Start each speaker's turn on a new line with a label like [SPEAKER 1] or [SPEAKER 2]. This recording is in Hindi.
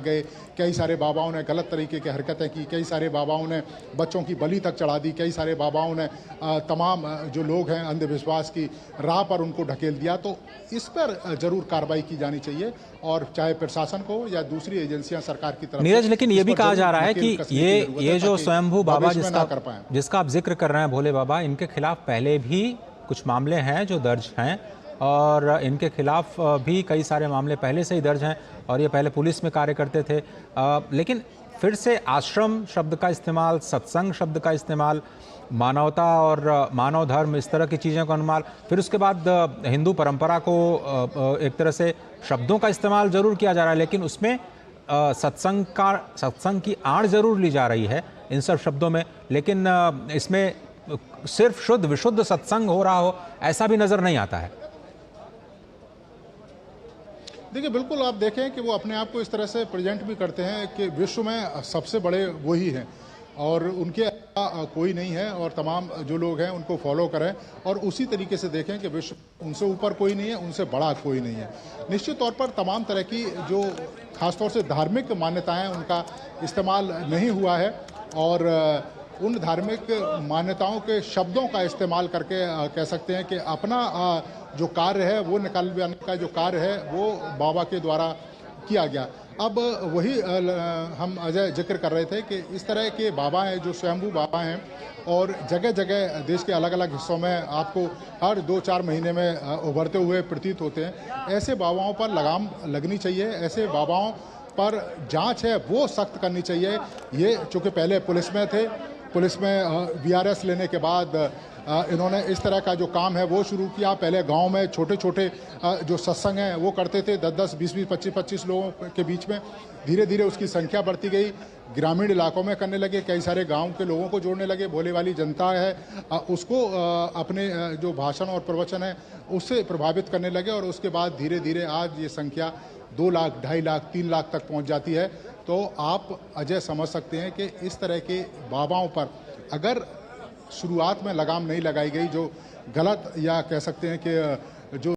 [SPEAKER 1] गए, कई सारे बाबाओं ने गलत तरीके की हरकतें की, कई सारे बाबाओं ने बच्चों की बलि तक चढ़ा दी, कई सारे बाबाओं ने तमाम जो लोग हैं अंधविश्वास की राह पर उनको ढकेल दिया। तो इस पर ज़रूर कार्रवाई की जानी चाहिए और चाहे प्रशासन को या दूसरी एजेंसियां सरकार की तरफ
[SPEAKER 2] नीरज,
[SPEAKER 1] से
[SPEAKER 2] लेकिन ये भी कहा जा रहा है कि ये जो स्वयंभू बाबा जिसका आप जिक्र कर रहे हैं, भोले बाबा, इनके खिलाफ पहले भी कुछ मामले हैं जो दर्ज हैं और इनके खिलाफ भी कई सारे मामले पहले से ही दर्ज हैं और ये पहले पुलिस में कार्य करते थे। लेकिन फिर से आश्रम शब्द का इस्तेमाल, सत्संग शब्द का इस्तेमाल, मानवता और मानव धर्म, इस तरह की चीज़ों का अनुमान, फिर उसके बाद हिंदू परंपरा को एक तरह से शब्दों का इस्तेमाल ज़रूर किया जा रहा है, लेकिन उसमें सत्संग की आड़ ज़रूर ली जा रही है इन सब शब्दों में, लेकिन इसमें सिर्फ शुद्ध विशुद्ध सत्संग हो रहा हो ऐसा भी नज़र नहीं आता है।
[SPEAKER 1] देखिए, बिल्कुल आप देखें कि वो अपने आप को इस तरह से प्रेजेंट भी करते हैं कि विश्व में सबसे बड़े वही हैं और उनके कोई नहीं है और तमाम जो लोग हैं उनको फॉलो करें और उसी तरीके से देखें कि विश्व उनसे ऊपर कोई नहीं है, उनसे बड़ा कोई नहीं है। निश्चित तौर पर तमाम तरह की जो खासतौर से धार्मिक मान्यताएं उनका इस्तेमाल नहीं हुआ है और उन धार्मिक मान्यताओं के शब्दों का इस्तेमाल करके कह सकते हैं कि अपना जो कार्य है वो निकालने का जो कार्य है वो बाबा के द्वारा किया गया। अब वही हम अजय जिक्र कर रहे थे कि इस तरह के बाबा हैं जो स्वयंभू बाबा हैं और जगह जगह देश के अलग अलग हिस्सों में आपको हर 2-4 महीने में उभरते हुए प्रतीत होते हैं। ऐसे बाबाओं पर लगाम लगनी चाहिए, ऐसे बाबाओं पर जांच है वो सख्त करनी चाहिए। ये चूँकि पहले पुलिस में थे, पुलिस में VRS लेने के बाद इन्होंने इस तरह का जो काम है वो शुरू किया। पहले गांव में छोटे छोटे जो सत्संग हैं वो करते थे 10-10, 20-20, 25-25 लोगों के बीच में। धीरे धीरे उसकी संख्या बढ़ती गई, ग्रामीण इलाकों में करने लगे, कई सारे गांव के लोगों को जोड़ने लगे। भोले वाली जनता है उसको अपने जो भाषण और प्रवचन है उससे प्रभावित करने लगे और उसके बाद धीरे धीरे आज ये संख्या 2 लाख, 2.5 लाख, 3 लाख तक पहुँच जाती है। तो आप अजय समझ सकते हैं कि इस तरह के बाबाओं पर अगर शुरुआत में लगाम नहीं लगाई गई, जो गलत या कह सकते हैं कि